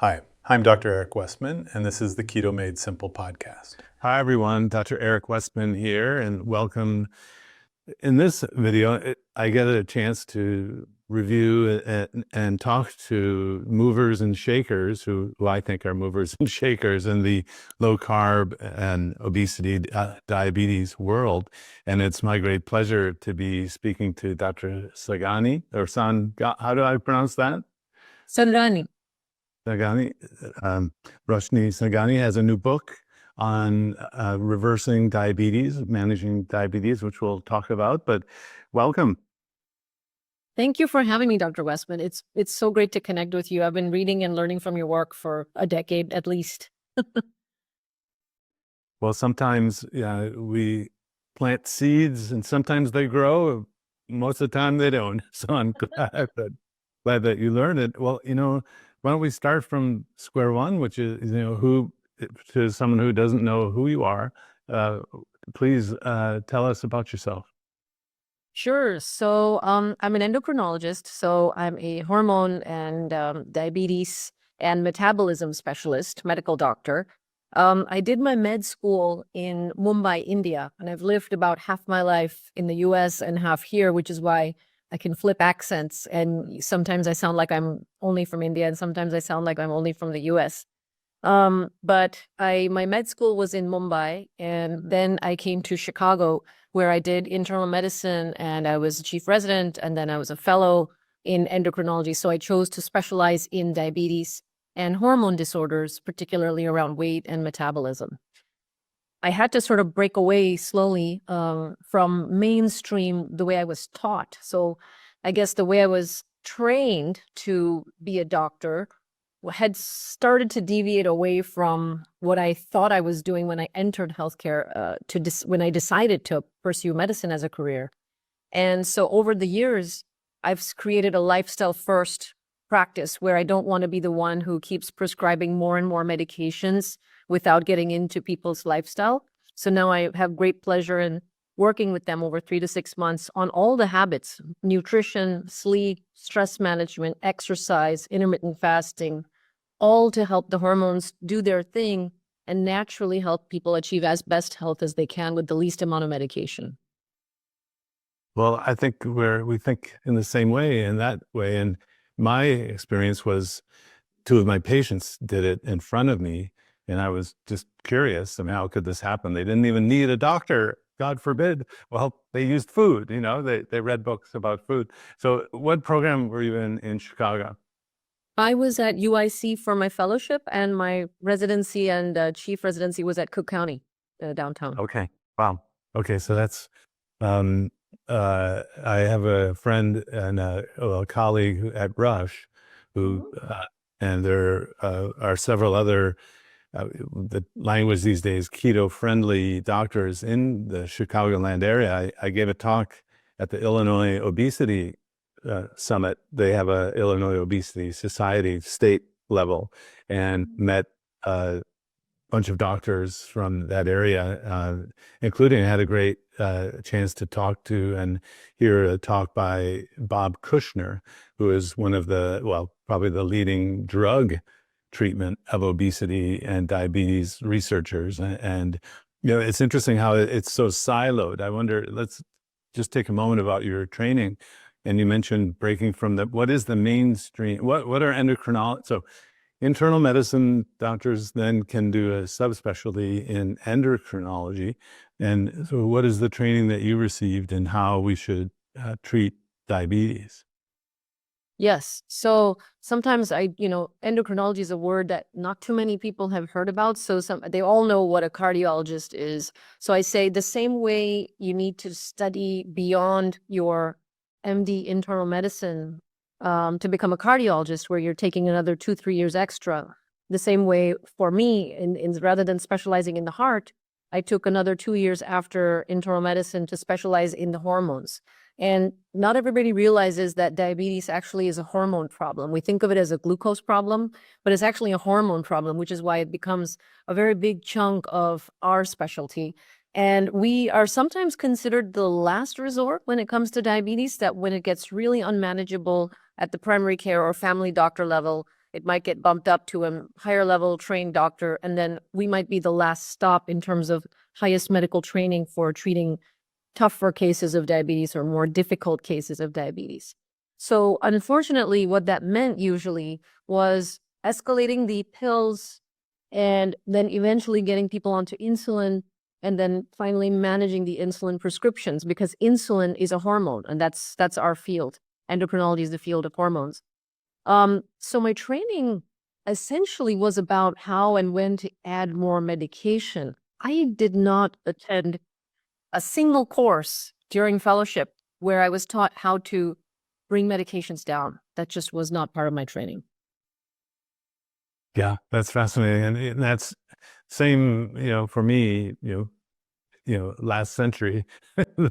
Hi, I'm Dr. Eric Westman, and this is the Keto Made Simple podcast. Hi, everyone. Dr. Eric Westman here, and welcome. In this video, I get a chance to review and talk to movers and shakers who I think are movers and shakers in the low carb and obesity, diabetes world. And it's my great pleasure to be speaking to Dr. Sogani, or how do I pronounce that? Sanghani. Sanghani. Roshni Sanghani has a new book on reversing diabetes, managing diabetes, which we'll talk about, but welcome. Thank you for having me, Dr. Westman. It's so great to connect with you. I've been reading and learning from your work for a decade at least. Well, sometimes we plant seeds and sometimes they grow. Most of the time they don't. So I'm glad that you learned it. Well, why don't we start from square one, which is, to someone who doesn't know who you are, please tell us about yourself. Sure. So I'm an endocrinologist. So I'm a hormone and diabetes and metabolism specialist, medical doctor. I did my med school in Mumbai, India, and I've lived about half my life in the US and half here, which is why I can flip accents. And sometimes I sound like I'm only from India, and sometimes I sound like I'm only from the US. But my med school was in Mumbai, and then I came to Chicago, where I did internal medicine, and I was a chief resident, and then I was a fellow in endocrinology. So I chose to specialize in diabetes and hormone disorders, particularly around weight and metabolism. I had to sort of break away slowly from mainstream, the way I was taught. So I guess the way I was trained to be a doctor had started to deviate away from what I thought I was doing when I entered healthcare, when I decided to pursue medicine as a career. And so over the years, I've created a lifestyle first practice where I don't want to be the one who keeps prescribing more and more medications without getting into people's lifestyle. So now I have great pleasure in working with them over 3 to 6 months on all the habits: nutrition, sleep, stress management, exercise, intermittent fasting, all to help the hormones do their thing and naturally help people achieve as best health as they can with the least amount of medication. Well, I think we think in the same way, in that way. And my experience was 2 of my patients did it in front of me, and I was just curious. I mean, how could this happen? They didn't even need a doctor, God forbid. Well, they used food, they read books about food. So what program were you in Chicago? I was at UIC for my fellowship, and my residency and chief residency was at Cook County, downtown. Okay. Wow. Okay. So that's, I have a friend and a colleague at Rush who, and there are several other, the language these days, keto-friendly doctors in the Chicagoland area. I gave a talk at the Illinois Obesity Summit. They have a Illinois Obesity Society state level, and met a bunch of doctors from that area, including I had a great chance to talk to and hear a talk by Bob Kushner, who is one of probably the leading drug treatment of obesity and diabetes researchers. And it's interesting how it's so siloed. I wonder, let's just take a moment about your training. And you mentioned breaking from what is the mainstream, what are endocrinology? So internal medicine doctors then can do a subspecialty in endocrinology. And so what is the training that you received in how we should treat diabetes? Yes. So sometimes endocrinology is a word that not too many people have heard about. So they all know what a cardiologist is. So I say the same way you need to study beyond your MD internal medicine to become a cardiologist, where you're taking another 2-3 years extra. The same way for me, rather than specializing in the heart, I took another 2 years after internal medicine to specialize in the hormones. And not everybody realizes that diabetes actually is a hormone problem. We think of it as a glucose problem, but it's actually a hormone problem, which is why it becomes a very big chunk of our specialty. And we are sometimes considered the last resort when it comes to diabetes, that when it gets really unmanageable at the primary care or family doctor level, It might get bumped up to a higher level trained doctor, and then we might be the last stop in terms of highest medical training for treating tougher cases of diabetes or more difficult cases of diabetes. So unfortunately, what that meant usually was escalating the pills and then eventually getting people onto insulin and then finally managing the insulin prescriptions, because insulin is a hormone, and that's our field. Endocrinology is the field of hormones. So my training essentially was about how and when to add more medication. I did not attend a single course during fellowship where I was taught how to bring medications down. That just was not part of my training. Yeah, that's fascinating. And that's same, for me, last century,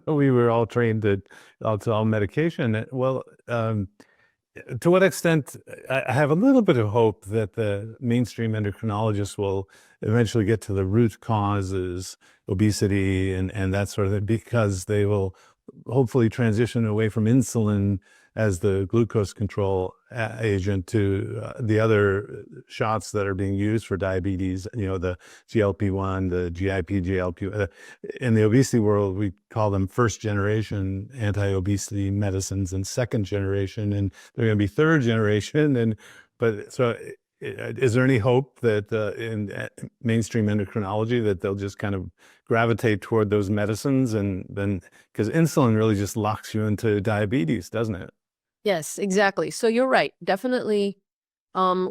we were all trained to all medication. Well, to what extent, I have a little bit of hope that the mainstream endocrinologists will eventually get to the root causes, obesity and that sort of thing, because they will hopefully transition away from insulin as the glucose control agent to the other shots that are being used for diabetes, the GLP-1, the GIP, GLP. In the obesity world, we call them first generation anti-obesity medicines and second generation, and they're going to be third generation. So is there any hope that in mainstream endocrinology that they'll just kind of gravitate toward those medicines, and then, because insulin really just locks you into diabetes, doesn't it? Yes, exactly. So you're right. Definitely,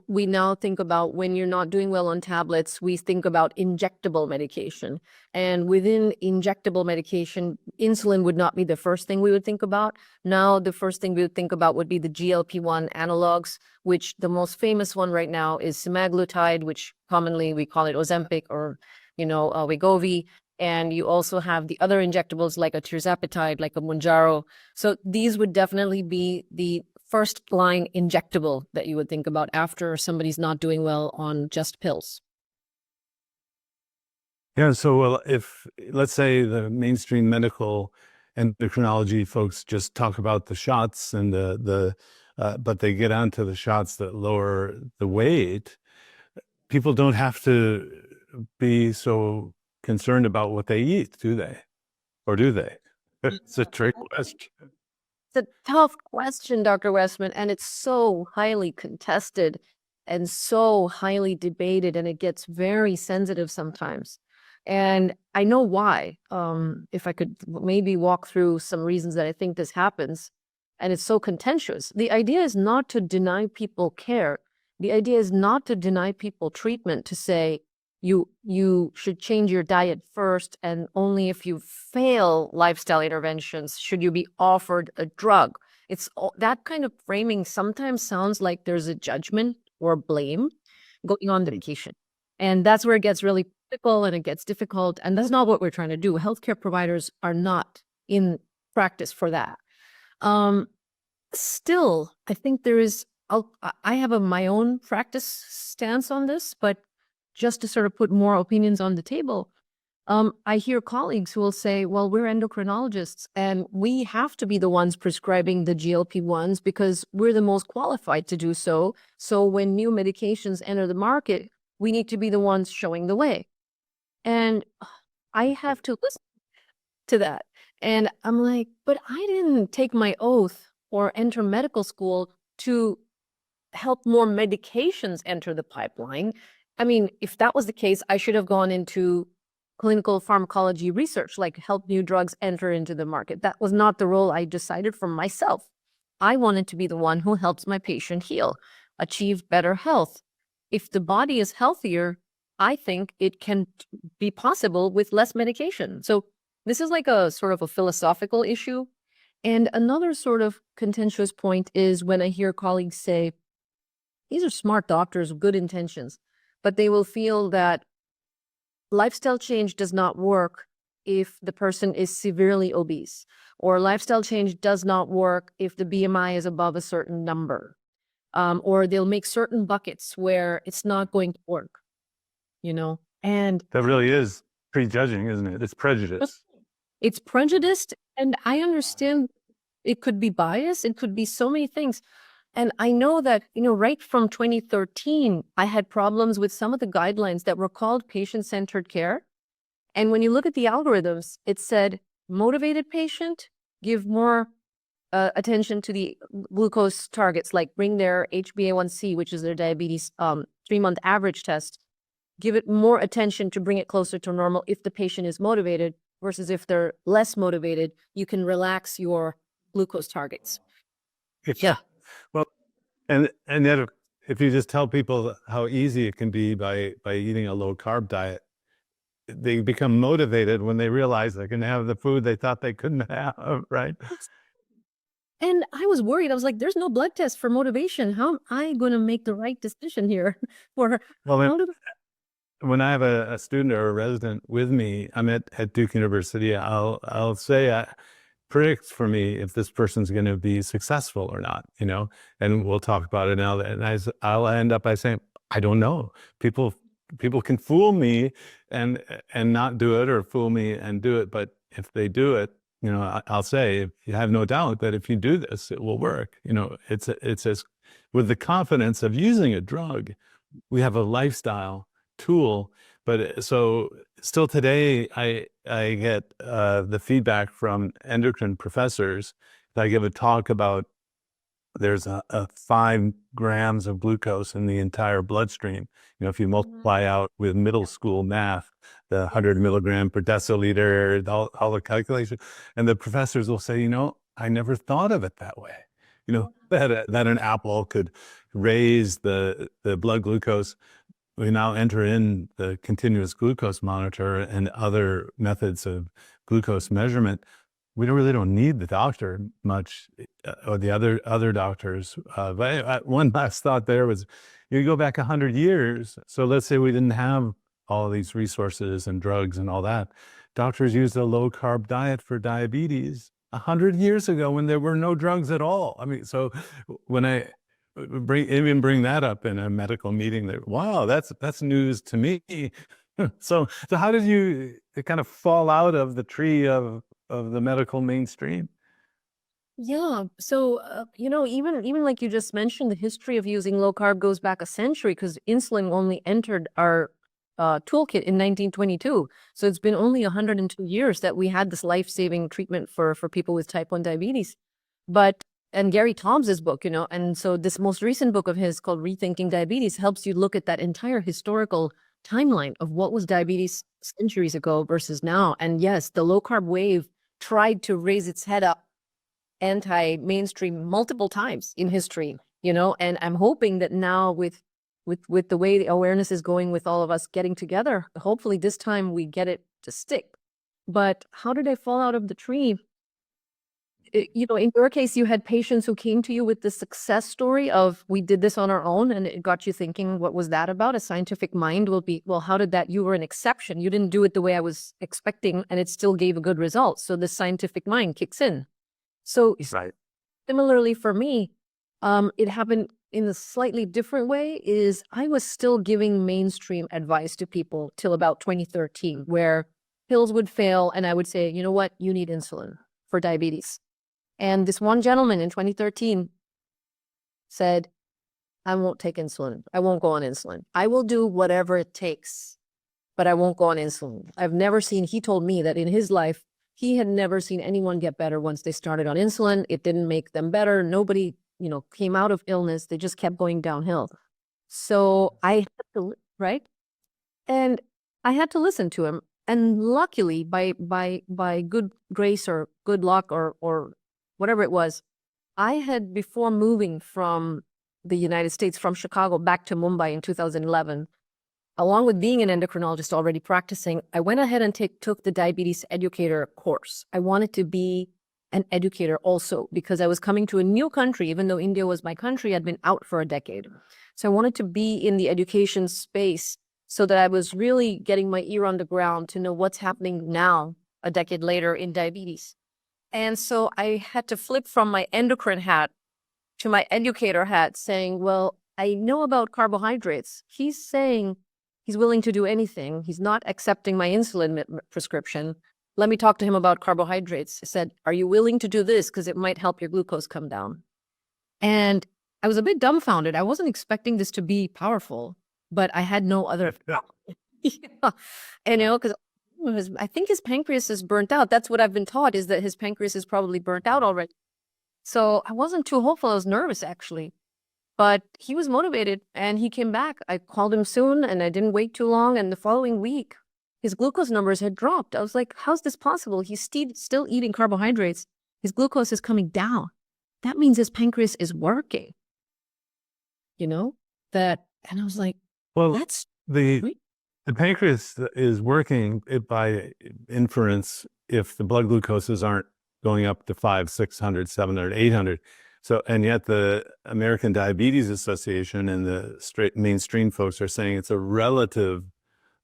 we now think about when you're not doing well on tablets, we think about injectable medication. And within injectable medication, insulin would not be the first thing we would think about. Now, the first thing we would think about would be the GLP-1 analogs, which the most famous one right now is semaglutide, which commonly we call it Ozempic or, Wegovy. And you also have the other injectables like a tirzepatide, like a Mounjaro. So these would definitely be the first line injectable that you would think about after somebody's not doing well on just pills. Yeah. So if, let's say, the mainstream medical endocrinology folks just talk about the shots and but they get onto the shots that lower the weight, people don't have to be so concerned about what they eat, do they? Or do they? It's a trick question. It's a tough question, Dr. Westman, and it's so highly contested and so highly debated, and it gets very sensitive sometimes. And I know why. If I could maybe walk through some reasons that I think this happens, and it's so contentious. The idea is not to deny people care. The idea is not to deny people treatment, to say, you should change your diet first, and only if you fail lifestyle interventions should you be offered a drug. That kind of framing sometimes sounds like there's a judgment or blame going on the medication. And that's where it gets really political and it gets difficult. And that's not what we're trying to do. Healthcare providers are not in practice for that. Still, I think I have my own practice stance on this, but just to sort of put more opinions on the table, I hear colleagues who will say, well, we're endocrinologists and we have to be the ones prescribing the GLP-1s because we're the most qualified to do so. So when new medications enter the market, we need to be the ones showing the way. And I have to listen to that. And I'm like, but I didn't take my oath or enter medical school to help more medications enter the pipeline. I mean, if that was the case, I should have gone into clinical pharmacology research, like help new drugs enter into the market. That was not the role I decided for myself. I wanted to be the one who helps my patient heal, achieve better health. If the body is healthier, I think it can be possible with less medication. So this is like a sort of a philosophical issue. And another sort of contentious point is when I hear colleagues say, these are smart doctors with good intentions, but they will feel that lifestyle change does not work if the person is severely obese, or lifestyle change does not work if the BMI is above a certain number, or they'll make certain buckets where it's not going to work, and that really is prejudging, isn't it? It's prejudice. It's prejudiced, and I understand it could be bias, it could be so many things. And I know that, right from 2013, I had problems with some of the guidelines that were called patient-centered care. And when you look at the algorithms, it said motivated patient, give more attention to the glucose targets, like bring their HbA1c, which is their diabetes 3-month average test, give it more attention to bring it closer to normal if the patient is motivated, versus if they're less motivated, you can relax your glucose targets. Yeah. Well, and yet, if you just tell people how easy it can be by eating a low carb diet, they become motivated when they realize they can have the food they thought they couldn't have, right? And I was worried. I was like, there's no blood test for motivation. How am I going to make the right decision here? Well, when I have a student or a resident with me, I'm at Duke University, I'll say, predict for me if this person's going to be successful or not, and we'll talk about it now. And I'll end up by saying, I don't know. People can fool me and not do it, or fool me and do it. But if they do it, I'll say, you have no doubt that if you do this, it will work. It's as with the confidence of using a drug, we have a lifestyle tool. But so still today, I get the feedback from endocrine professors. I give a talk about there's a 5 grams of glucose in the entire bloodstream. If you multiply out with middle school math, the 100 milligram per deciliter, all the calculations, and the professors will say, I never thought of it that way. That an apple could raise the blood glucose. We now enter in the continuous glucose monitor and other methods of glucose measurement. We really don't need the doctor much, or the other doctors. But one last thought there was, you go back 100 years. So let's say we didn't have all these resources and drugs and all that. Doctors used a low carb diet for diabetes 100 years ago when there were no drugs at all. I mean, so when I bring that up in a medical meeting, wow, that's news to me. So how did you kind of fall out of the tree of the medical mainstream? Yeah. So, even like you just mentioned, the history of using low carb goes back a century, because insulin only entered our toolkit in 1922. So it's been only 102 years that we had this life-saving treatment for people with type 1 diabetes. And Gary Toms's book, and so this most recent book of his called Rethinking Diabetes helps you look at that entire historical timeline of what was diabetes centuries ago versus now. And yes, the low carb wave tried to raise its head up anti-mainstream multiple times in history, and I'm hoping that now with the way the awareness is going, with all of us getting together, hopefully this time we get it to stick. But how did I fall out of the tree? In your case, you had patients who came to you with the success story of, we did this on our own, and it got you thinking, what was that about? A scientific mind will be, well, how did that? You were an exception. You didn't do it the way I was expecting, and it still gave a good result. So the scientific mind kicks in. So Right. Similarly for me, it happened in a slightly different way. Is I was still giving mainstream advice to people till about 2013, where pills would fail, and I would say, you know what, you need insulin for diabetes. And this one gentleman in 2013 said, I won't take insulin. I won't go on insulin. I will do whatever it takes, but I won't go on insulin. He told me that in his life, he had never seen anyone get better once they started on insulin. It didn't make them better. Nobody, came out of illness. They just kept going downhill. So I had to, right? And I had to listen to him. And luckily, by good grace or good luck or whatever it was, I had, before moving from the United States, from Chicago back to Mumbai in 2011, along with being an endocrinologist already practicing, I went ahead and took the diabetes educator course. I wanted to be an educator also, because I was coming to a new country. Even though India was my country, I'd been out for a decade. So I wanted to be in the education space so that I was really getting my ear on the ground to know what's happening now, a decade later, in diabetes. And so I had to flip from my endocrine hat to my educator hat, saying, well, I know about carbohydrates. He's saying he's willing to do anything. He's not accepting my insulin prescription. Let me talk to him about carbohydrates. I said, are you willing to do this? Because it might help your glucose come down. And I was a bit dumbfounded. I wasn't expecting this to be powerful, but I had no other. Yeah. And, because I think his pancreas is burnt out. That's what I've been taught, is that his pancreas is probably burnt out already. So I wasn't too hopeful. I was nervous, actually. But he was motivated and he came back. I called him soon and I didn't wait too long. And the following week, his glucose numbers had dropped. I was like, how's this possible? He's still eating carbohydrates. His glucose is coming down. That means his pancreas is working. And I was like, Well, that's the pancreas is working by inference if the blood glucoses aren't going up to 500, 600, 700, 800. So, and yet the American Diabetes Association and the mainstream folks are saying it's a relative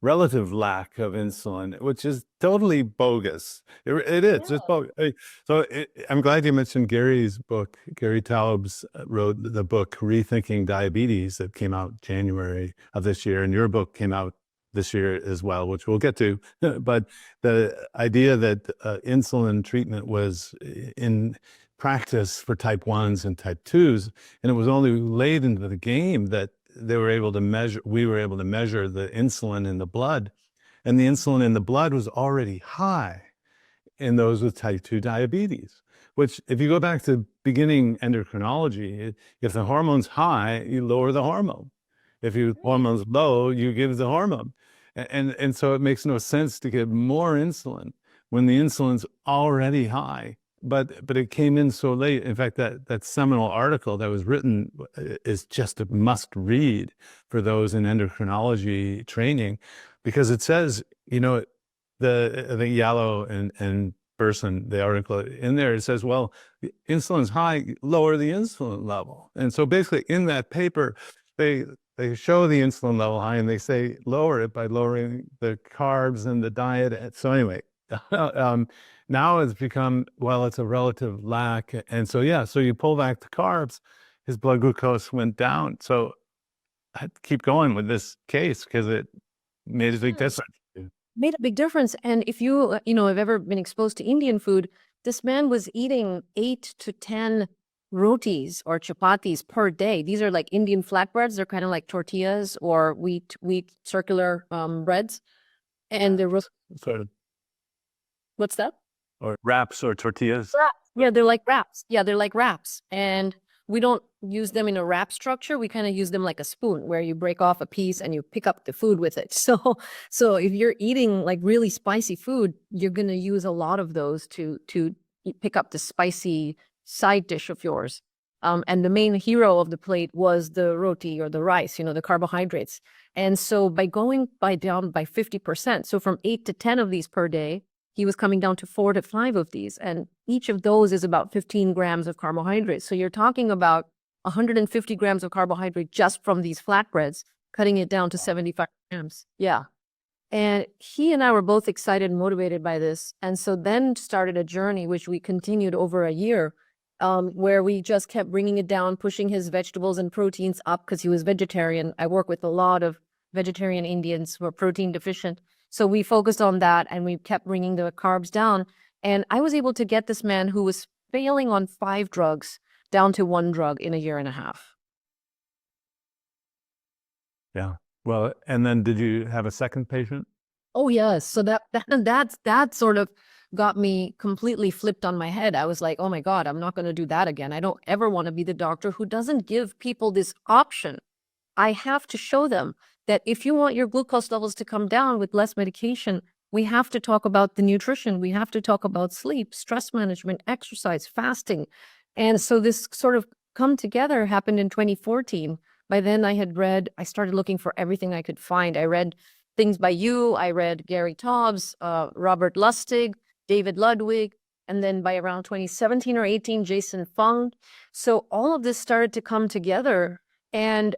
lack of insulin, which is totally bogus. It is. Yeah. It's bogus. So I'm glad you mentioned Gary's book. Gary Taubes wrote the book Rethinking Diabetes that came out January of this year, and your book came out this year as well, which we'll get to. But the idea that insulin treatment was in practice for type 1s and type 2s, and it was only late into the game that we were able to measure the insulin in the blood, and the insulin in the blood was already high in those with type 2 diabetes, which if you go back to beginning endocrinology, if the hormone's high, you lower the hormone. If your hormone's low, you give the hormone. And so it makes no sense to give more insulin when the insulin's already high. But it came in so late. In fact, that seminal article that was written is just a must read for those in endocrinology training, because it says, the Yallo and Person, the article in there, it says, well, insulin's high, lower the insulin level. And so basically in that paper, they show the insulin level high and they say lower it by lowering the carbs and the diet. So anyway, now it's become, well, it's a relative lack. And so, so you pull back the carbs, his blood glucose went down. So I keep going with this case because it made a big difference. Made a big difference. And if you, have ever been exposed to Indian food, this man was eating 8 to 10 rotis or chapatis per day. These are like Indian flatbreads. They're kind of like tortillas or wheat circular breads. And there was, Sort of, what's that? or wraps or tortillas. Yeah, they're like wraps. Yeah, they're like wraps. And we don't use them in a wrap structure. We kind of use them like a spoon where you break off a piece and you pick up the food with it. So if you're eating like really spicy food, you're going to use a lot of those to pick up the spicy side dish of yours. And the main hero of the plate was the roti or the rice, the carbohydrates. And so by going down by 50%, so from 8 to 10 of these per day, he was coming down to 4 to 5 of these. And each of those is about 15 grams of carbohydrates. So you're talking about 150 grams of carbohydrate just from these flatbreads, cutting it down to 75 grams. Yeah. And he and I were both excited and motivated by this. And so then started a journey, which we continued over a year, where we just kept bringing it down, pushing his vegetables and proteins up because he was vegetarian. I work with a lot of vegetarian Indians who are protein deficient. So we focused on that and we kept bringing the carbs down. And I was able to get this man who was failing on 5 drugs down to 1 drug in a year and a half. Yeah. Well, and then did you have a second patient? Oh, yes. So that sort of got me completely flipped on my head. I was like, oh my God, I'm not going to do that again. I don't ever want to be the doctor who doesn't give people this option. I have to show them that if you want your glucose levels to come down with less medication, we have to talk about the nutrition. We have to talk about sleep, stress management, exercise, fasting. And so this sort of come together happened in 2014. By then I started looking for everything I could find. I read things by you. I read Gary Taubes, Robert Lustig, David Ludwig, and then by around 2017 or 18, Jason Fung. So all of this started to come together, and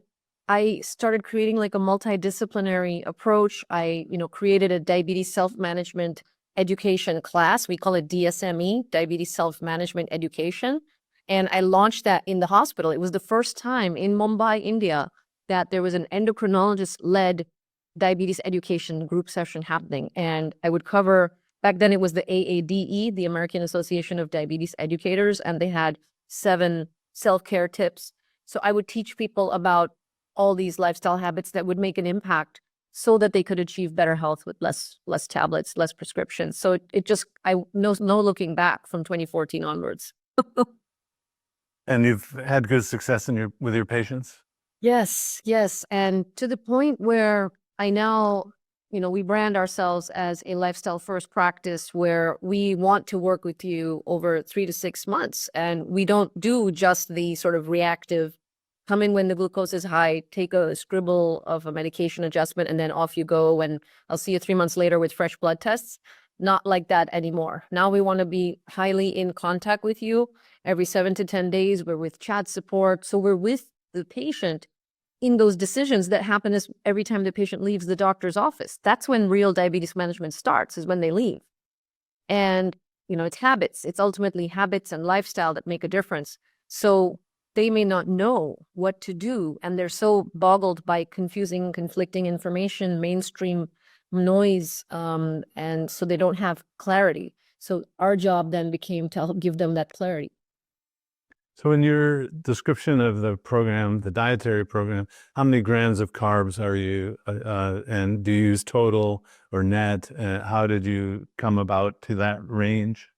I started creating like a multidisciplinary approach. I, created a diabetes self-management education class. We call it DSME, Diabetes Self-Management Education. And I launched that in the hospital. It was the first time in Mumbai, India, that there was an endocrinologist-led diabetes education group session happening. And I would cover, back then it was the AADE, the American Association of Diabetes Educators, and they had 7 self-care tips. So I would teach people about all these lifestyle habits that would make an impact so that they could achieve better health with less tablets, less prescriptions. So it just, I no looking back from 2014 onwards. And you've had good success with your patients? Yes, yes. And to the point where I now, we brand ourselves as a lifestyle first practice where we want to work with you over 3 to 6 months. And we don't do just the sort of reactive, come in when the glucose is high, take a scribble of a medication adjustment, and then off you go. And I'll see you 3 months later with fresh blood tests. Not like that anymore. Now we want to be highly in contact with you every 7 to 10 days. We're with chat support. So we're with the patient in those decisions that happen is every time the patient leaves the doctor's office. That's when real diabetes management starts, is when they leave. And, it's habits. It's ultimately habits and lifestyle that make a difference. So they may not know what to do, and they're so boggled by confusing, conflicting information, mainstream noise, and so they don't have clarity. So our job then became to help give them that clarity. So in your description of the program, the dietary program, how many grams of carbs are you, and do you use total or net? How did you come about to that range?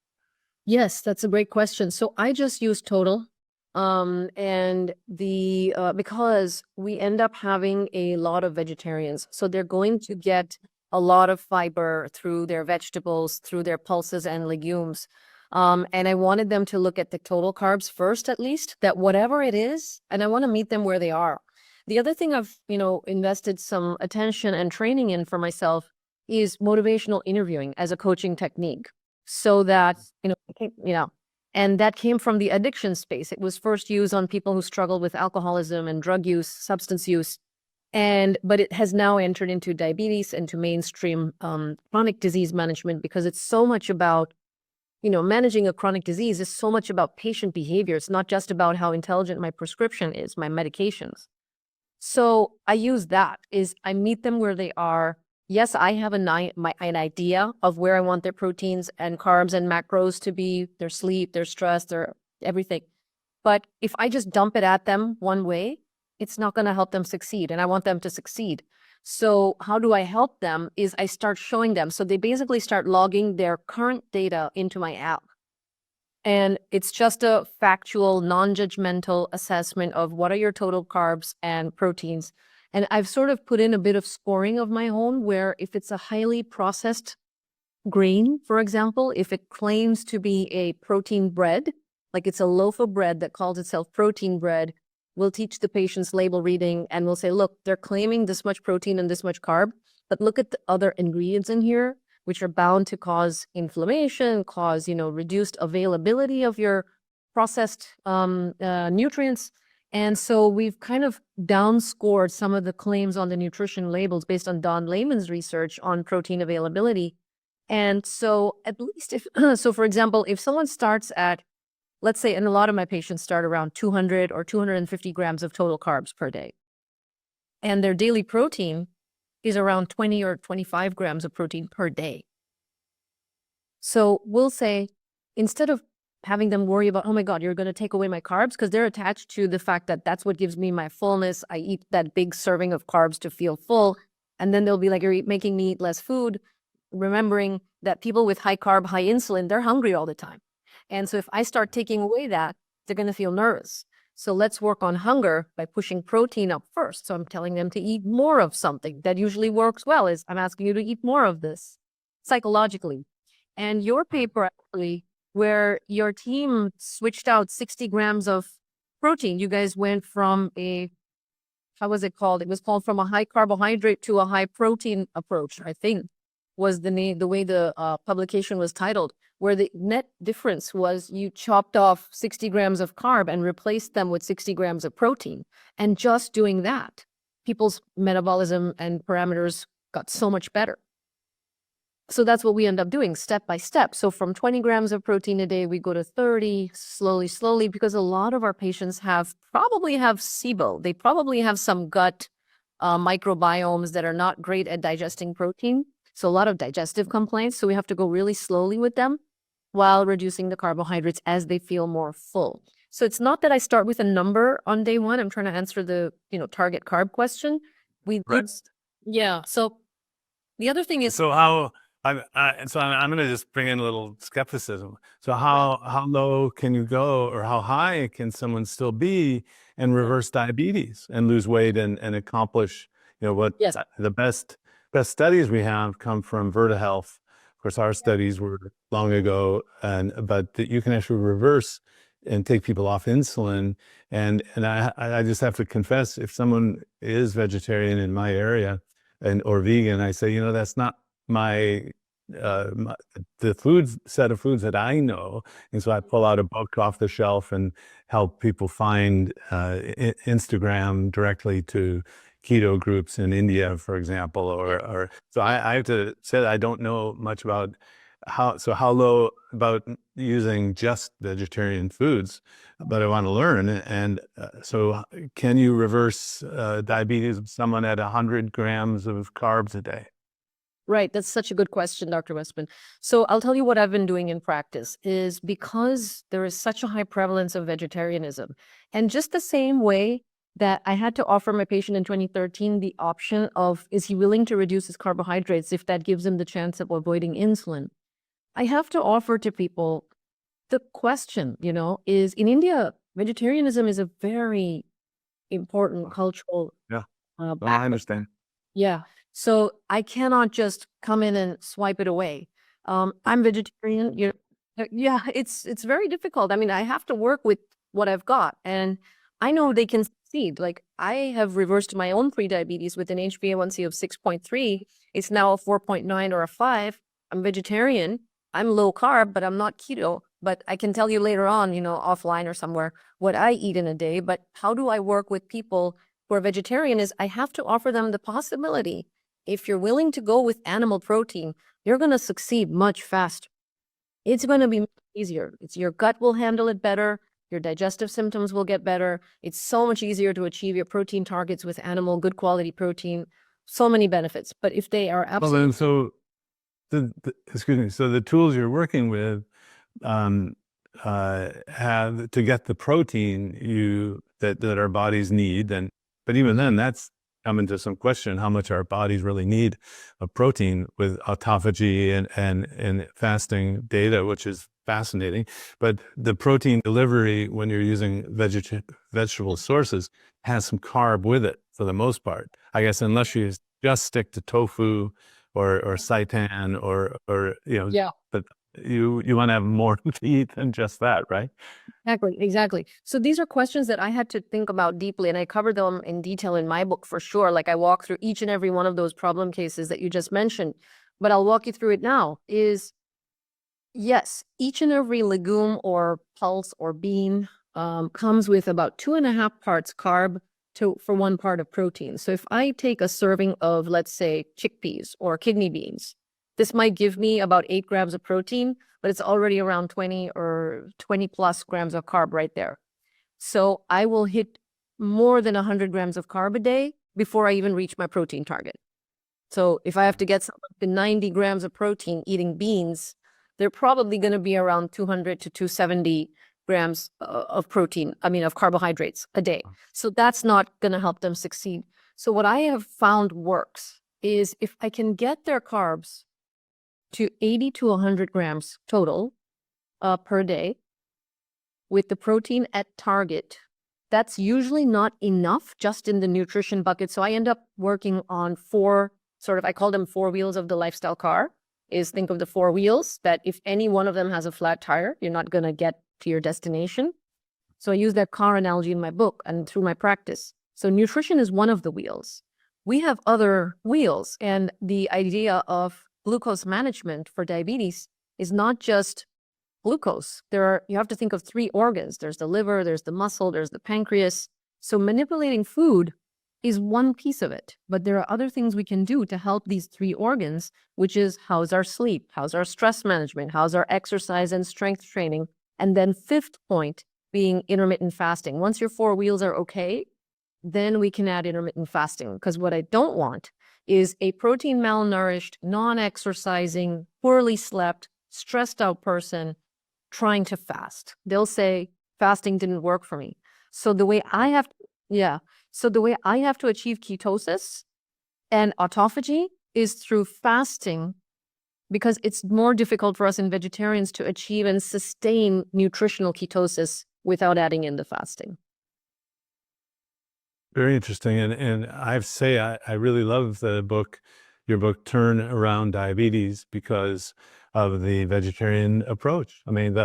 Yes, that's a great question. So I just use total. And because we end up having a lot of vegetarians, so they're going to get a lot of fiber through their vegetables, through their pulses and legumes. And I wanted them to look at the total carbs first, at least, that whatever it is, and I want to meet them where they are. The other thing I've, invested some attention and training in for myself is motivational interviewing as a coaching technique, so that, and that came from the addiction space. It was first used on people who struggle with alcoholism and drug use, substance use. But it has now entered into diabetes, into mainstream chronic disease management, because it's so much about, managing a chronic disease is so much about patient behavior. It's not just about how intelligent my prescription is, my medications. So I use that, is I meet them where they are. Yes, I have an idea of where I want their proteins and carbs and macros to be, their sleep, their stress, their everything. But if I just dump it at them one way, it's not going to help them succeed. And I want them to succeed. So how do I help them is I start showing them. So they basically start logging their current data into my app. And it's just a factual, non-judgmental assessment of what are your total carbs and proteins. And I've sort of put in a bit of scoring of my own, where if it's a highly processed grain, for example, if it claims to be a protein bread, like it's a loaf of bread that calls itself protein bread, we'll teach the patients label reading, and we'll say, look, they're claiming this much protein and this much carb, but look at the other ingredients in here, which are bound to cause inflammation, cause, reduced availability of your processed nutrients. And so we've kind of downscored some of the claims on the nutrition labels based on Don Layman's research on protein availability. And so at least so for example, if someone starts at, let's say, and a lot of my patients start around 200 or 250 grams of total carbs per day, and their daily protein is around 20 or 25 grams of protein per day. So we'll say, instead of having them worry about, oh my God, you're going to take away my carbs, because they're attached to the fact that that's what gives me my fullness. I eat that big serving of carbs to feel full. And then they'll be like, you're making me eat less food, remembering that people with high carb, high insulin, they're hungry all the time. And so if I start taking away that, they're going to feel nervous. So let's work on hunger by pushing protein up first. So I'm telling them to eat more of something. That usually works well, is I'm asking you to eat more of this psychologically. And your paper, actually, where your team switched out 60 grams of protein, you guys went from how was it called? It was called from a high carbohydrate to a high protein approach, I think, was the name, the way the publication was titled, where the net difference was you chopped off 60 grams of carb and replaced them with 60 grams of protein. And just doing that, people's metabolism and parameters got so much better. So that's what we end up doing step by step. So from 20 grams of protein a day, we go to 30, slowly, because a lot of our patients probably have SIBO. They probably have some gut microbiomes that are not great at digesting protein. So a lot of digestive complaints. So we have to go really slowly with them while reducing the carbohydrates as they feel more full. So it's not that I start with a number on day one. I'm trying to answer the, target carb question. We Right. did, yeah. So the other thing is, So I'm going to just bring in a little skepticism. So how low can you go, or how high can someone still be and reverse diabetes and lose weight and accomplish, what yes, the best studies we have come from Verta Health. Of course, our studies were long ago, but that you can actually reverse and take people off insulin. And I just have to confess, if someone is vegetarian in my area or vegan, I say, that's not the set of foods that I know. And so I pull out a book off the shelf and help people find Instagram directly to keto groups in India, for example, or so I have to say that I don't know much about how low about using just vegetarian foods, but I want to learn. And so can you reverse diabetes of someone at 100 grams of carbs a day? right. That's such a good question, Dr. Westman. So I'll tell you what I've been doing in practice is because there is such a high prevalence of vegetarianism, and just the same way that I had to offer my patient in 2013 the option of, is he willing to reduce his carbohydrates if that gives him the chance of avoiding insulin? I have to offer to people the question, is in India, vegetarianism is a very important cultural Yeah, I background. understand. Yeah. So I cannot just come in and swipe it away. I'm vegetarian. Yeah, it's very difficult. I mean, I have to work with what I've got, and I know they can succeed. Like I have reversed my own prediabetes with an HbA1c of 6.3. It's now a 4.9 or a 5. I'm vegetarian. I'm low carb, but I'm not keto. But I can tell you later on, offline or somewhere, what I eat in a day. But how do I work with people who are vegetarian is I have to offer them the possibility. If you're willing to go with animal protein, you're going to succeed much faster. It's going to be easier. Your gut will handle it better. Your digestive symptoms will get better. It's so much easier to achieve your protein targets with animal, good quality protein. So many benefits. But if they are absolutely... Well, then, excuse me. So the tools you're working with have to get the protein that our bodies need, but even then, that's come into some question how much our bodies really need of protein with autophagy and fasting data, which is fascinating. But the protein delivery, when you're using vegetable sources, has some carb with it for the most part. I guess unless you just stick to tofu or seitan or Yeah. but you want to have more to eat than just that, right? Exactly. So these are questions that I had to think about deeply, and I cover them in detail in my book for sure. Like I walk through each and every one of those problem cases that you just mentioned, but I'll walk you through it now. Yes, each and every legume or pulse or bean comes with about 2.5 parts carb for 1 part of protein. So if I take a serving of, let's say, chickpeas or kidney beans, this might give me about 8 grams of protein, but it's already around 20 or 20 plus grams of carb right there. So I will hit more than 100 grams of carb a day before I even reach my protein target. So if I have to get someone to 90 grams of protein eating beans, they're probably going to be around 200 to 270 grams of protein, of carbohydrates a day. So that's not going to help them succeed. So what I have found works is if I can get their carbs to 80 to 100 grams total per day with the protein at target, that's usually not enough just in the nutrition bucket. So I end up working on 4 I call them 4 wheels of the lifestyle car. Think of the 4 wheels that if any one of them has a flat tire, you're not going to get to your destination. So I use that car analogy in my book and through my practice. So nutrition is one of the wheels. We have other wheels, and the idea of glucose management for diabetes is not just glucose. You have to think of 3 organs. There's the liver, there's the muscle, there's the pancreas. So manipulating food is one piece of it, but there are other things we can do to help these 3 organs, which is how's our sleep, how's our stress management, how's our exercise and strength training, and then 5th point being intermittent fasting. Once your 4 wheels are okay, then we can add intermittent fasting, because what I don't want is a protein malnourished, non-exercising, poorly slept, stressed out person trying to fast. They'll say, fasting didn't work for me. So the way I have, so the way I have to achieve ketosis and autophagy is through fasting, because it's more difficult for us in vegetarians to achieve and sustain nutritional ketosis without adding in the fasting. Very interesting. And I have to say, I really love your book, Turn Around Diabetes, because of the vegetarian approach. I mean,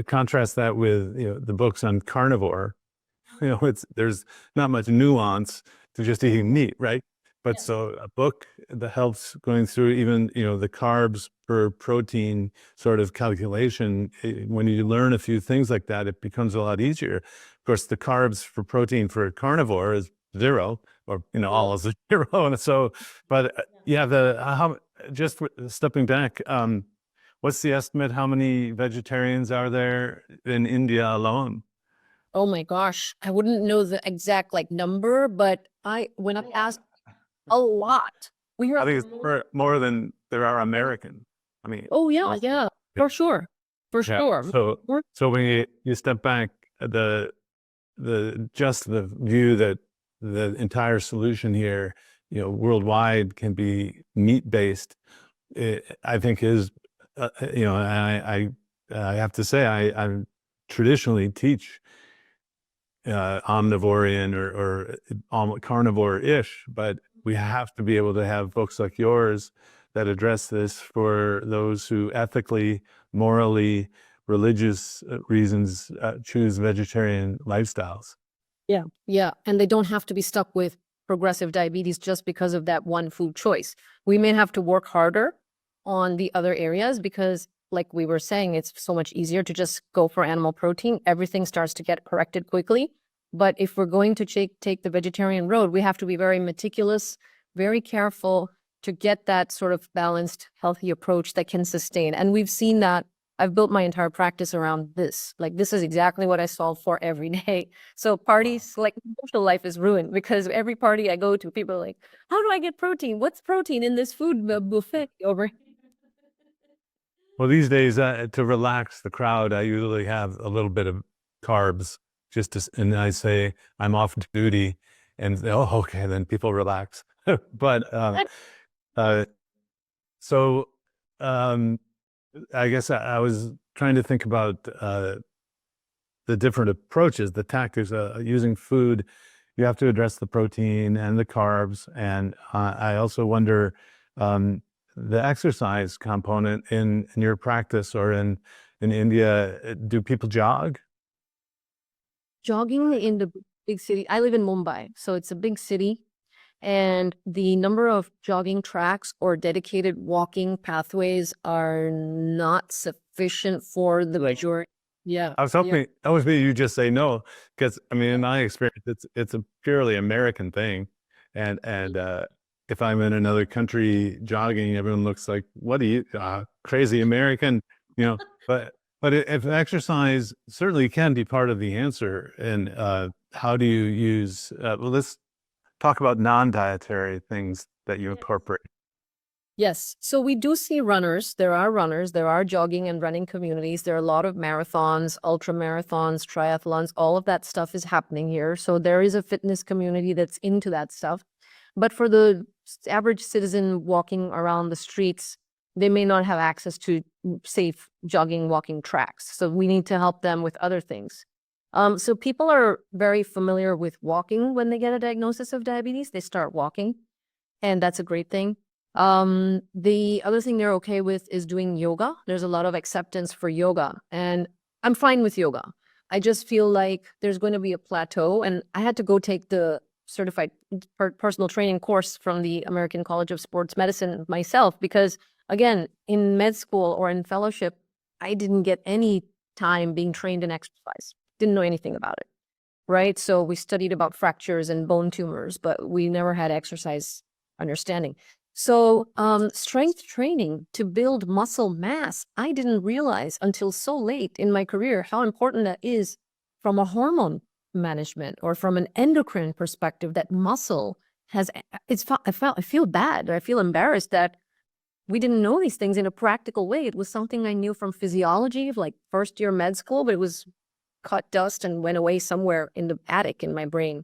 contrast that with, the books on carnivore. There's not much nuance to just eating meat, right? But so a book that helps going through even, the carbs per protein sort of calculation, when you learn a few things like that, it becomes a lot easier. Of course, the carbs for protein for a carnivore is 0, or, all is 0. And so, but just stepping back, what's the estimate? How many vegetarians are there in India alone? Oh my gosh, I wouldn't know the exact number, but when I asked, a lot. We hear I think it's more than there are Americans. I mean, oh yeah, for sure, for sure. So when you step back, the view that the entire solution here, worldwide can be meat based, I think is, I have to say, I traditionally teach omnivorian or carnivore-ish, but we have to be able to have books like yours that address this for those who ethically, morally, religious reasons choose vegetarian lifestyles. Yeah. And they don't have to be stuck with progressive diabetes just because of that one food choice. We may have to work harder on the other areas because, like we were saying, it's so much easier to just go for animal protein. Everything starts to get corrected quickly. But if we're going to take the vegetarian road, we have to be very meticulous, very careful to get that sort of balanced, healthy approach that can sustain. And we've seen that. I've built my entire practice around this. This is exactly what I solve for every day. So parties, social life is ruined because every party I go to, people are like, how do I get protein? What's protein in this food buffet over here? Well, these days, to relax the crowd, I usually have a little bit of carbs, and I say I'm off duty, and okay, then people relax. But so I guess I was trying to think about the different approaches, the tactics using food. You have to address the protein and the carbs, and I also wonder the exercise component in your practice or in India. Do people jog? Jogging in the big city. I live in Mumbai, so it's a big city. And the number of jogging tracks or dedicated walking pathways are not sufficient for the majority. Yeah. I was hoping you just say no, because I mean, in my experience, it's a purely American thing, and if I'm in another country jogging, everyone looks like, "What are you, crazy American?" But if exercise certainly can be part of the answer, and how do you use? Well, let's talk about non-dietary things that you incorporate. Yes. So we do see runners. There are jogging and running communities. There are a lot of marathons, ultra marathons, triathlons. All of that stuff is happening here. So there is a fitness community that's into that stuff. But for the average citizen walking around the streets, they may not have access to safe jogging, walking tracks. So we need to help them with other things. So people are very familiar with walking when they get a diagnosis of diabetes. They start walking, and that's a great thing. The other thing they're okay with is doing yoga. There's a lot of acceptance for yoga, and I'm fine with yoga. I just feel like there's going to be a plateau, and I had to go take the certified personal training course from the American College of Sports Medicine myself, because again, in med school or in fellowship, I didn't get any time being trained in exercise. Didn't know anything about it, right? So we studied about fractures and bone tumors, but we never had exercise understanding. So strength training to build muscle mass, I didn't realize until so late in my career how important that is from a hormone management or from an endocrine perspective. That muscle has, I feel bad, or I feel embarrassed that we didn't know these things in a practical way. It was something I knew from physiology of like first year med school, but it was caught dust and went away somewhere in the attic in my brain.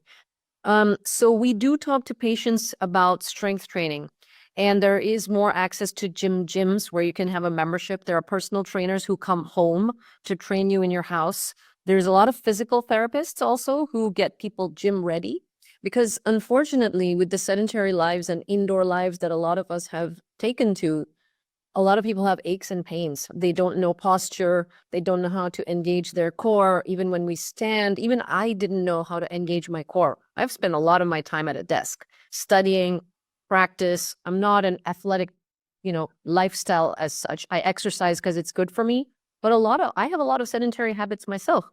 So we do talk to patients about strength training, and there is more access to gyms where you can have a membership. There are personal trainers who come home to train you in your house. There's a lot of physical therapists also who get people gym ready, because unfortunately, with the sedentary lives and indoor lives that a lot of us have taken to, a lot of people have aches and pains. They don't know posture. They don't know how to engage their core. Even when we stand, even I didn't know how to engage my core. I've spent a lot of my time at a desk studying, practice. I'm not an athletic, lifestyle as such. I exercise because it's good for me, but I have a lot of sedentary habits myself.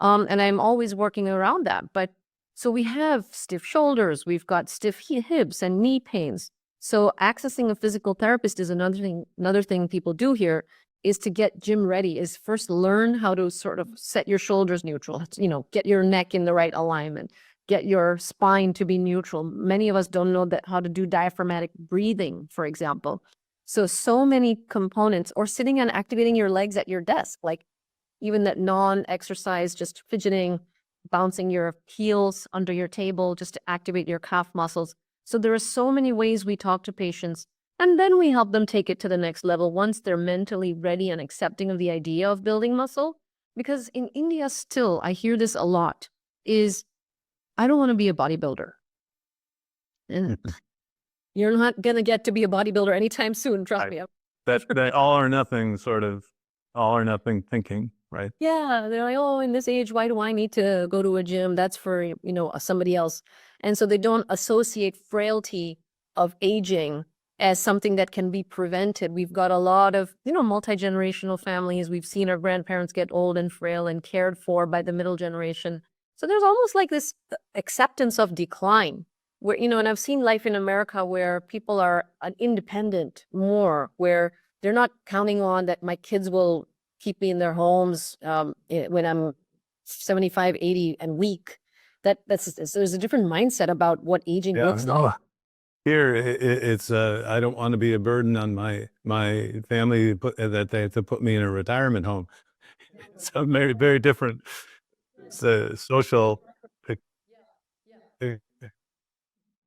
And I'm always working around that. But so we have stiff shoulders, we've got stiff hips and knee pains. So accessing a physical therapist is another thing people do here, is to get gym ready, is first learn how to sort of set your shoulders neutral, get your neck in the right alignment, get your spine to be neutral. Many of us don't know how to do diaphragmatic breathing, for example. So many components, or sitting and activating your legs at your desk, like even that non-exercise, just fidgeting, bouncing your heels under your table just to activate your calf muscles. So there are so many ways we talk to patients, and then we help them take it to the next level once they're mentally ready and accepting of the idea of building muscle. Because in India still, I hear this a lot, is I don't want to be a bodybuilder. And you're not going to get to be a bodybuilder anytime soon, trust me. That all or nothing thinking, right? Yeah, they're like, oh, in this age, why do I need to go to a gym? That's for, somebody else. And so they don't associate frailty of aging as something that can be prevented. We've got a lot of, multi-generational families. We've seen our grandparents get old and frail and cared for by the middle generation. So there's almost like this acceptance of decline where, and I've seen life in America where people are independent more, where they're not counting on that my kids will keep me in their homes when I'm 75, 80 and weak. There's a different mindset about what aging looks like. Here, it's I don't want to be a burden on my family that they have to put me in a retirement home. So very, very different. It's a social,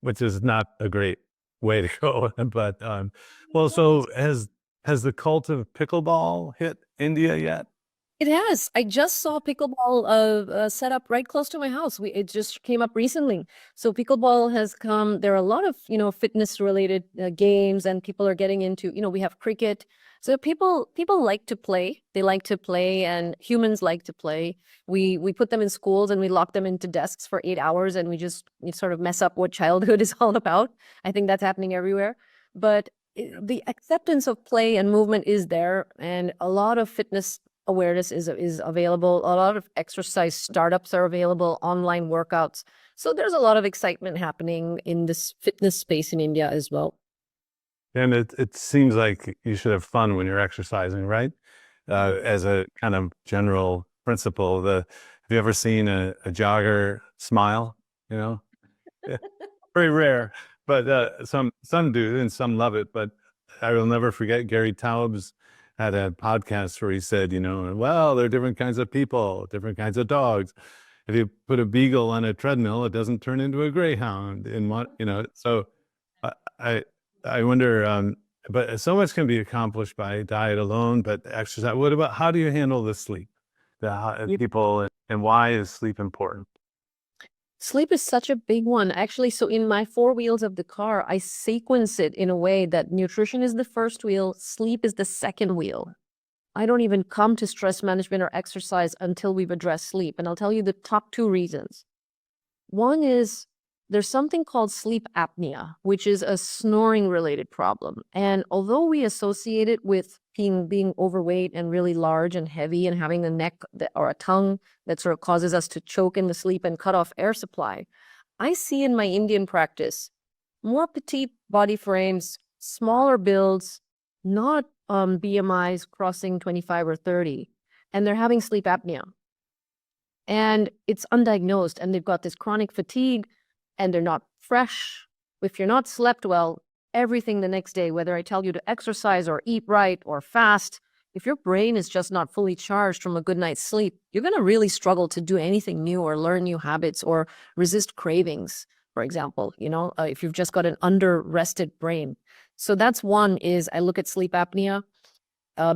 which is not a great way to go. But so has the cult of pickleball hit India yet? It has. I just saw pickleball set up right close to my house. It just came up recently. So pickleball has come. There are a lot of, fitness related games, and people are getting into, we have cricket. So people like to play. They like to play, and humans like to play. We put them in schools and we lock them into desks for 8 hours, and we sort of mess up what childhood is all about. I think that's happening everywhere. But the acceptance of play and movement is there, and a lot of fitness awareness is available. A lot of exercise startups are available, online workouts. So there's a lot of excitement happening in this fitness space in India as well. And it seems like you should have fun when you're exercising, right? As a kind of general principle, have you ever seen a jogger smile? Yeah. Very rare, but some do and some love it. But I will never forget Gary Taubes had a podcast where he said, well, there are different kinds of people, different kinds of dogs. If you put a beagle on a treadmill, it doesn't turn into a greyhound. So I wonder, but so much can be accomplished by diet alone, but exercise. What about, how do you handle the sleep? People, and why is sleep important? Sleep is such a big one. Actually, so in my 4 wheels of the car, I sequence it in a way that nutrition is the first wheel, sleep is the second wheel. I don't even come to stress management or exercise until we've addressed sleep. And I'll tell you the top 2 reasons. One is there's something called sleep apnea, which is a snoring related problem. And although we associate it with being overweight and really large and heavy and having a neck or a tongue that sort of causes us to choke in the sleep and cut off air supply, I see in my Indian practice more petite body frames, smaller builds, not BMIs crossing 25 or 30, and they're having sleep apnea. And it's undiagnosed, and they've got this chronic fatigue, and they're not fresh. If you're not slept well, everything the next day, whether I tell you to exercise or eat right or fast, if your brain is just not fully charged from a good night's sleep, you're going to really struggle to do anything new or learn new habits or resist cravings, for example, if you've just got an under-rested brain. So that's one is I look at sleep apnea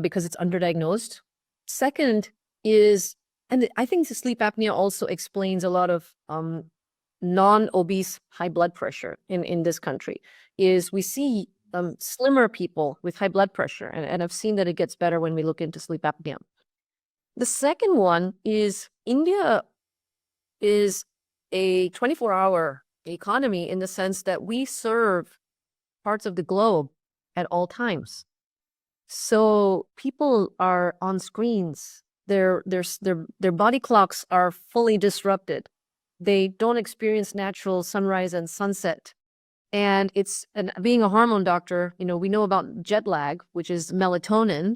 because it's underdiagnosed. Second is, and I think the sleep apnea also explains a lot of non-obese high blood pressure in this country, is we see slimmer people with high blood pressure. And I've seen that it gets better when we look into sleep apnea. The second one is India is a 24-hour economy in the sense that we serve parts of the globe at all times. So people are on screens. Their body clocks are fully disrupted. They don't experience natural sunrise and sunset. And being a hormone doctor, we know about jet lag, which is melatonin.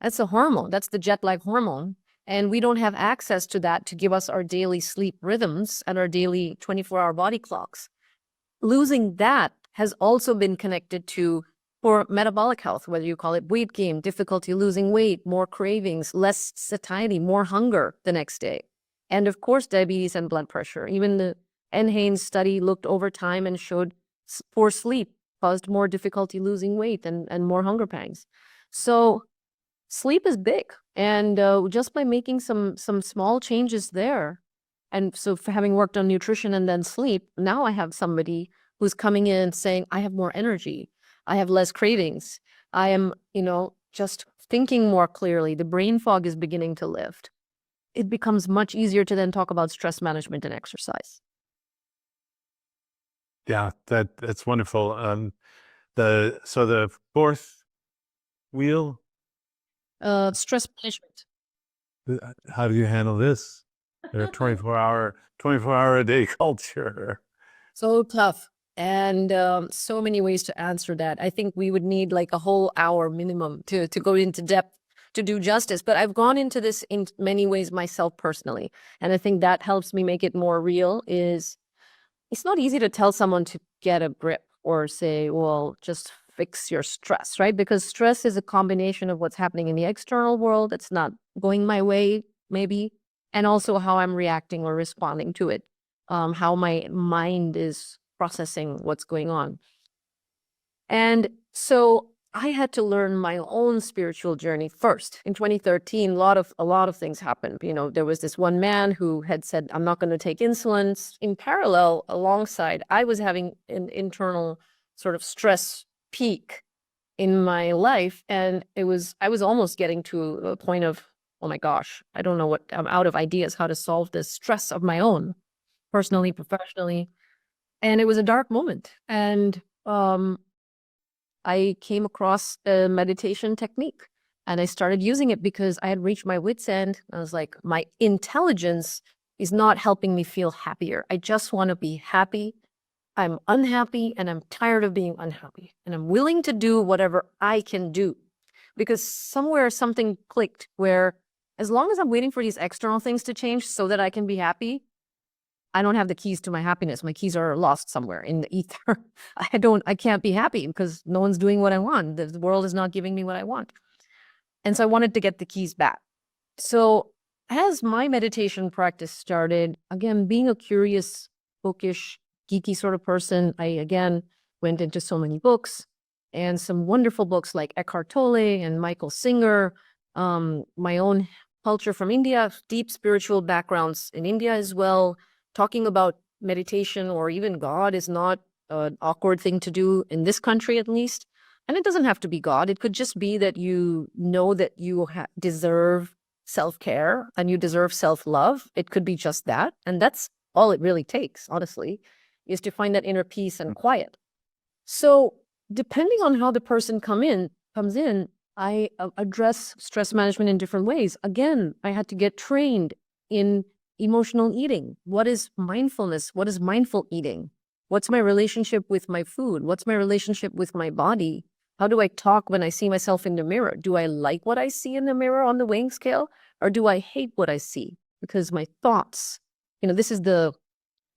That's a hormone. That's the jet lag hormone. And we don't have access to that to give us our daily sleep rhythms and our daily 24-hour body clocks. Losing that has also been connected to poor metabolic health, whether you call it weight gain, difficulty losing weight, more cravings, less satiety, more hunger the next day. And of course, diabetes and blood pressure. Even the NHANES study looked over time and showed poor sleep caused more difficulty losing weight and more hunger pangs. So sleep is big. And just by making some small changes there, and so for having worked on nutrition and then sleep, now I have somebody who's coming in saying, I have more energy. I have less cravings. I am, just thinking more clearly. The brain fog is beginning to lift. It becomes much easier to then talk about stress management and exercise. Yeah, that's wonderful. So the fourth wheel, Stress management. how do you handle this? They're 24-hour a day culture. So tough. And so many ways to answer that. I think we would need like a whole hour minimum to go into depth to do justice. But I've gone into this in many ways myself personally. And I think that helps me make it more real is it's not easy to tell someone to get a grip or say, well, just fix your stress, right? Because stress is a combination of what's happening in the external world. It's not going my way, maybe, and also how I'm reacting or responding to it, how my mind is processing what's going on. And so I had to learn my own spiritual journey first. In 2013, a lot of things happened. There was this one man who had said, I'm not going to take insulin. In parallel, alongside, I was having an internal sort of stress peak in my life. And I was almost getting to a point of, oh my gosh, I don't know I'm out of ideas how to solve this stress of my own, personally, professionally. And it was a dark moment. And I came across a meditation technique and I started using it because I had reached my wit's end. I was like, my intelligence is not helping me feel happier. I just want to be happy. I'm unhappy and I'm tired of being unhappy. And I'm willing to do whatever I can do because somewhere something clicked where as long as I'm waiting for these external things to change so that I can be happy, I don't have the keys to my happiness. My keys are lost somewhere in the ether. I can't be happy because no one's doing what I want. The world is not giving me what I want. And so I wanted to get the keys back. So as my meditation practice started, again, being a curious, bookish, geeky sort of person, I again went into so many books and some wonderful books like Eckhart Tolle and Michael Singer, my own culture from India, deep spiritual backgrounds in India as well. Talking about meditation or even God is not an awkward thing to do in this country, at least. And it doesn't have to be God. It could just be that you know that you deserve self-care and you deserve self-love. It could be just that. And that's all it really takes, honestly, is to find that inner peace and quiet. So depending on how the person comes in, I address stress management in different ways. Again, I had to get trained in emotional eating. What is mindfulness? What is mindful eating? What's my relationship with my food? What's my relationship with my body? How do I talk when I see myself in the mirror? Do I like what I see in the mirror on the weighing scale? Or do I hate what I see? Because my thoughts, this is the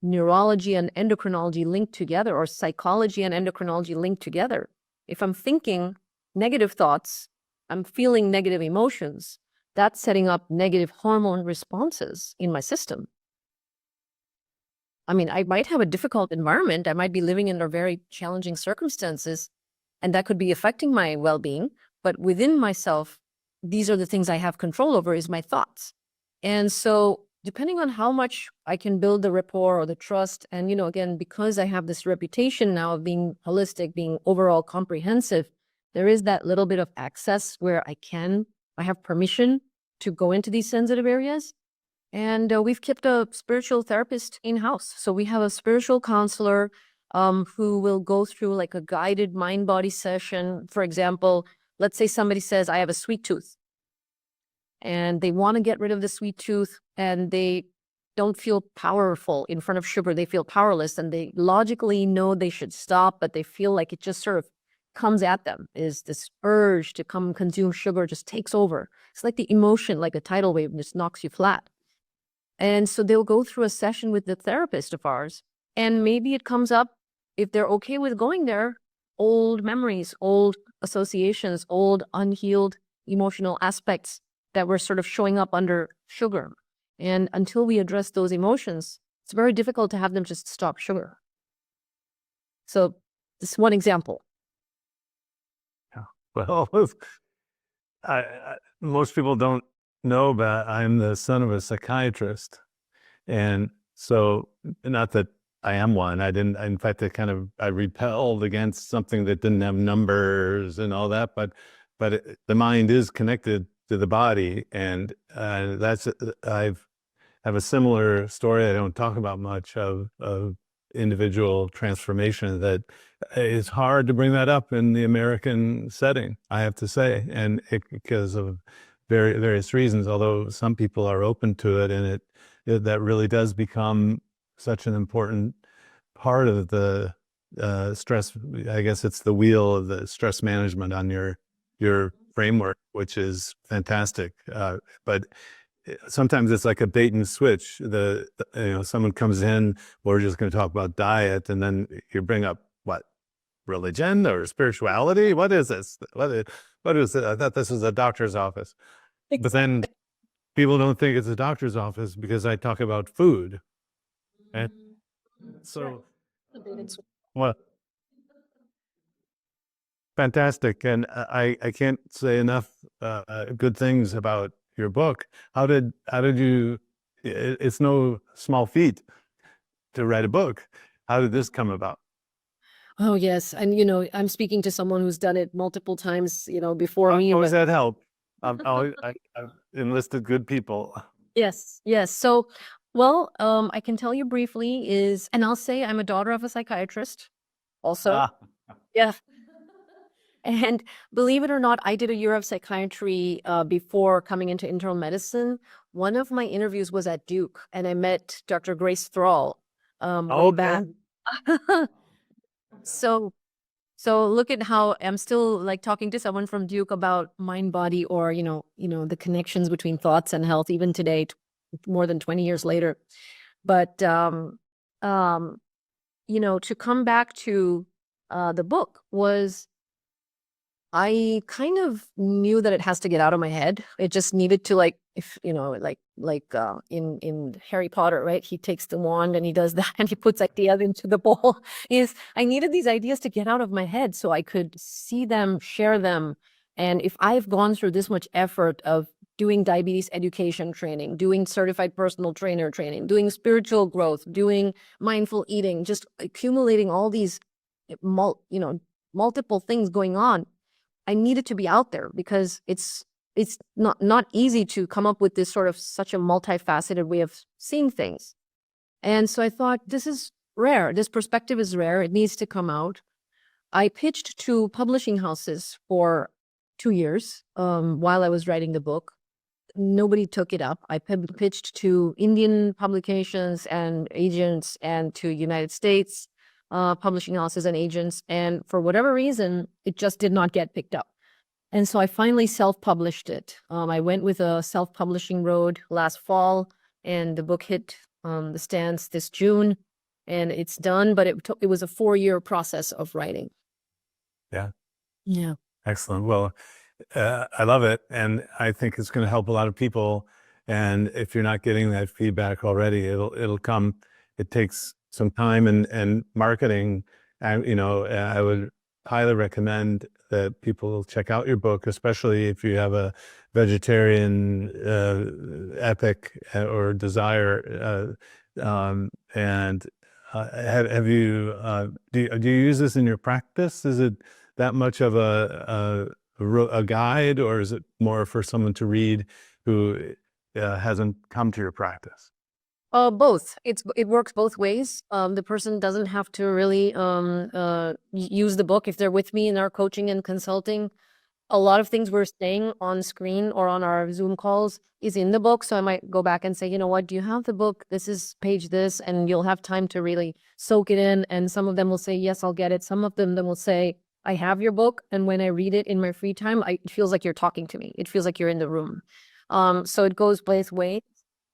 neurology and endocrinology linked together, or psychology and endocrinology linked together. If I'm thinking negative thoughts, I'm feeling negative emotions, that's setting up negative hormone responses in my system. I mean, I might have a difficult environment. I might be living under very challenging circumstances, and that could be affecting my well-being. But within myself, these are the things I have control over, is my thoughts. And so depending on how much I can build the rapport or the trust, and, again, because I have this reputation now of being holistic, being overall comprehensive, there is that little bit of access where I have permission to go into these sensitive areas. And we've kept a spiritual therapist in-house. So we have a spiritual counselor who will go through like a guided mind-body session. For example, let's say somebody says, I have a sweet tooth, and they want to get rid of the sweet tooth, and they don't feel powerful in front of sugar. They feel powerless, and they logically know they should stop, but they feel like it just sort of comes at them, is this urge to come consume sugar just takes over. It's like the emotion, like a tidal wave, just knocks you flat. And so they'll go through a session with the therapist of ours, and maybe it comes up, if they're okay with going there, old memories, old associations, old unhealed emotional aspects that were sort of showing up under sugar. And until we address those emotions, it's very difficult to have them just stop sugar. So this is one example. Yeah. Well, most people don't know, but I'm the son of a psychiatrist. And so, not that I am one, in fact, I repelled against something that didn't have numbers and all that, but the mind is connected to the body. And I have a similar story I don't talk about much of individual transformation that it's hard to bring that up in the American setting, I have to say, and because of various reasons, although some people are open to it, and that really does become such an important part of the stress. I guess it's the wheel of the stress management on your framework, which is fantastic. But sometimes it's like a bait and switch. Someone comes in, we're just going to talk about diet, and then you bring up what, religion or spirituality? What is this? What is it? I thought this was a doctor's office. But then people don't think it's a doctor's office because I talk about food. And so, well, fantastic. And I can't say enough good things about your book. How did you, it's no small feat to write a book. How did this come about? Oh, yes. And, I'm speaking to someone who's done it multiple times, before me. How does that help? I've enlisted good people. Yes, yes. So, well, I can tell you briefly and I'll say I'm a daughter of a psychiatrist also. Ah, Yeah. And believe it or not, I did a year of psychiatry before coming into internal medicine. One of my interviews was at Duke, and I met Dr. Grace Thrall way back. So look at how I'm still like talking to someone from Duke about mind body, or the connections between thoughts and health even today, more than 20 years later. But to come back to the book, was I kind of knew that it has to get out of my head. It just needed to, like, if in Harry Potter, right? He takes the wand and he does that and he puts ideas into the bowl. I needed these ideas to get out of my head so I could see them, share them. And if I've gone through this much effort of doing diabetes education training, doing certified personal trainer training, doing spiritual growth, doing mindful eating, just accumulating all these, multiple things going on, I needed to be out there, because it's not easy to come up with this sort of such a multifaceted way of seeing things. And so I thought, this is rare. This perspective is rare. It needs to come out. I pitched to publishing houses for 2 years while I was writing the book. Nobody took it up. I pitched to Indian publications and agents, and to United States publishing houses and agents. And for whatever reason, it just did not get picked up. And so I finally self-published it. I went with a self-publishing road last fall, and the book hit the stands this June, and it's done. But it was a 4-year process of writing. Yeah. Yeah. Excellent. Well, I love it, and I think it's going to help a lot of people. And if you're not getting that feedback already, it'll come. It takes some time and marketing. And I would highly recommend that people check out your book, especially if you have a vegetarian ethic or desire. And have you do you use this in your practice? Is it that much of a guide, or is it more for someone to read who hasn't come to your practice? Both. It works both ways. The person doesn't have to really use the book if they're with me in our coaching and consulting. A lot of things we're saying on screen or on our Zoom calls is in the book. So I might go back and say, you know what, do you have the book? This is page this, and you'll have time to really soak it in. And some of them will say, yes, I'll get it. Some of them will say, I have your book. And when I read it in my free time, it feels like you're talking to me. It feels like you're in the room. So it goes both ways.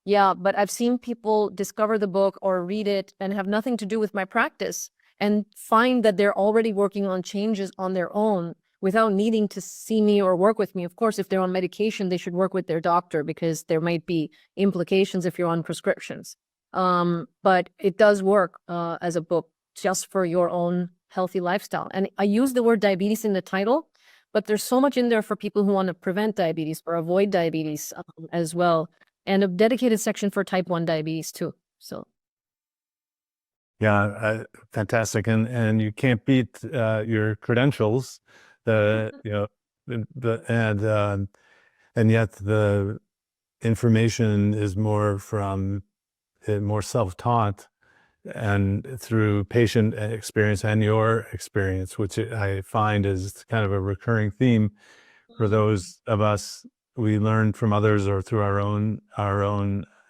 Yeah, but I've seen people discover the book or read it and have nothing to do with my practice and find that they're already working on changes on their own without needing to see me or work with me. Of course, if they're on medication, they should work with their doctor because there might be implications if you're on prescriptions. But it does work as a book just for your own healthy lifestyle. And I use the word diabetes in the title, but there's so much in there for people who want to prevent diabetes or avoid diabetes as well. And a dedicated section for type 1 diabetes too. So. Yeah, fantastic. And you can't beat your credentials. And yet the information is more self-taught and through patient experience and your experience, which I find is kind of a recurring theme for those of us. We learn from others or through our own,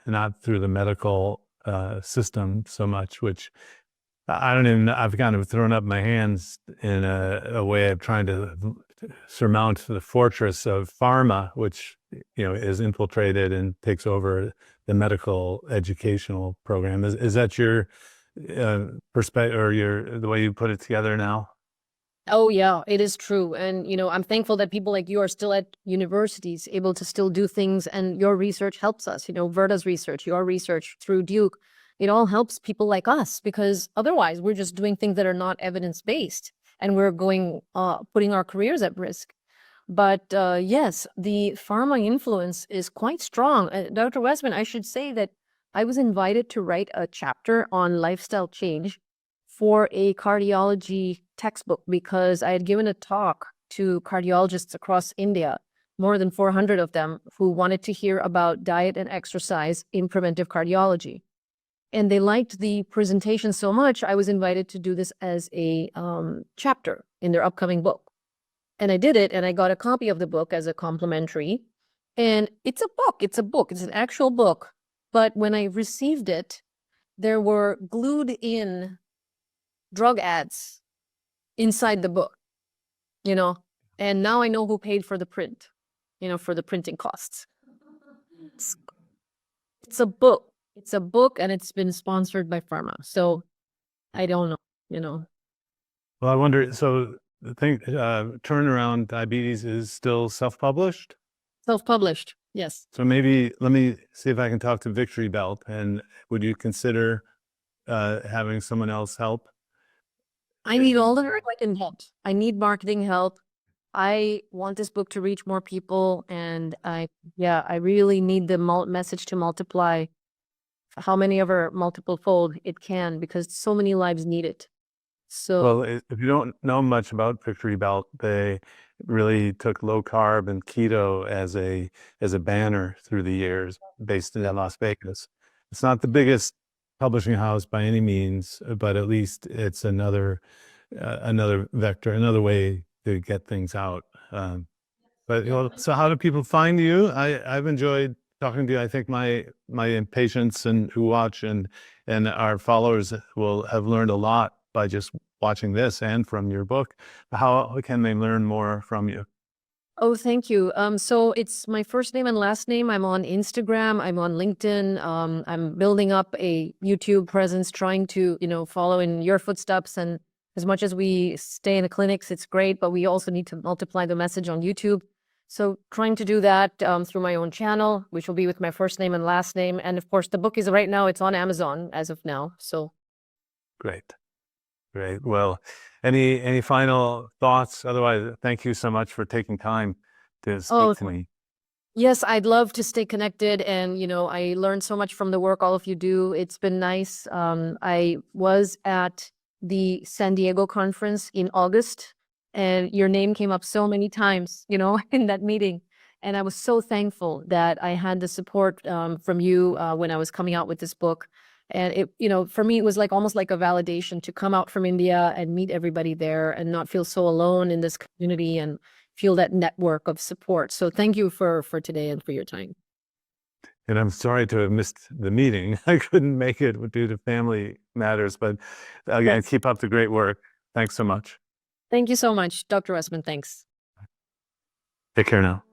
not through the medical system so much, which I've kind of thrown up my hands in a way of trying to surmount the fortress of pharma, which, is infiltrated and takes over the medical educational program. Is that your perspective or the way you put it together now? Oh, yeah, it is true. And, I'm thankful that people like you are still at universities able to still do things. And your research helps us, Verda's research, your research through Duke. It all helps people like us because otherwise we're just doing things that are not evidence-based and we're putting our careers at risk. But yes, the pharma influence is quite strong. Dr. Westman, I should say that I was invited to write a chapter on lifestyle change for a cardiology textbook because I had given a talk to cardiologists across India, more than 400 of them, who wanted to hear about diet and exercise in preventive cardiology. And they liked the presentation so much, I was invited to do this as a chapter in their upcoming book. And I did it, and I got a copy of the book as a complimentary. And it's a book. It's an actual book. But when I received it, there were glued in drug ads inside the book, and now I know who paid for the print, for the printing costs. It's a book. It's a book, and it's been sponsored by pharma. So I don't know, Well, I wonder, so the thing, turnaround diabetes is still self-published? Self-published, yes. So maybe let me see if I can talk to Victory Belt, and would you consider having someone else help? I need all the marketing help. I need marketing help. I want this book to reach more people, and I really need the message to multiply how many ever multiple fold it can, because so many lives need it. So, well, if you don't know much about Victory Belt, they really took low carb and keto as a banner through the years, based in Las Vegas. It's not the biggest publishing house by any means, but at least it's another vector, another way to get things out. So how do people find you? I've enjoyed talking to you. I think my patients and who watch and our followers will have learned a lot by just watching this and from your book. How can they learn more from you? oh, thank you. So it's my first name and last name. I'm on Instagram. I'm on LinkedIn. I'm building up a YouTube presence, trying to, follow in your footsteps. And as much as we stay in the clinics, it's great, but we also need to multiply the message on YouTube. So trying to do that through my own channel, which will be with my first name and last name. And of course, the book is right now, it's on Amazon as of now. So Great. Great. Well, any final thoughts? Otherwise, thank you so much for taking time to speak to me. yes, I'd love to stay connected. And, I learned so much from the work all of you do. It's been nice. I was at the San Diego conference in August, and your name came up so many times, in that meeting. And I was so thankful that I had the support from you when I was coming out with this book. And for me, it was like almost like a validation to come out from India and meet everybody there and not feel so alone in this community and feel that network of support. So thank you for today and for your time. And I'm sorry to have missed the meeting. I couldn't make it due to family matters, but again, keep up the great work. Thanks so much. Thank you so much, Dr. Westman. Thanks. Take care now.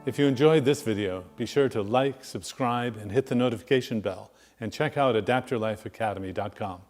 If you enjoyed this video, be sure to like, subscribe, and hit the notification bell, and check out adaptyourlifeacademy.com.